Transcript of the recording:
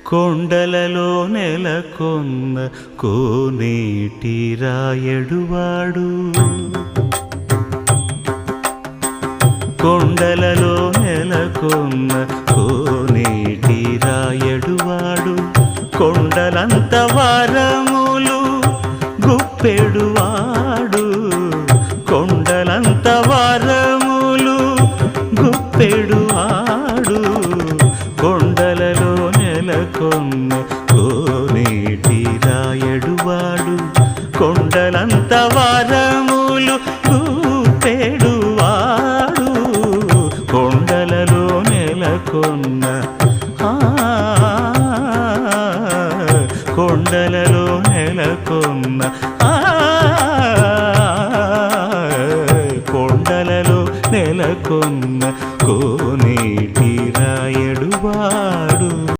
కొండలలో నెలకొన్న కోనేటి రాయడువాడు కొండలలో నెలకొన్న కోనేటి రాయడువాడు కొండలంత వారములు గుప్పెడువాడు కొండలంత వారములు గుప్పెడువాడు కొండలలో నెలకొన్న కోనేటి రాయడువాడు కొండలంత వారములు గుప్పెడువాడు కొండలలో నెలకొన్న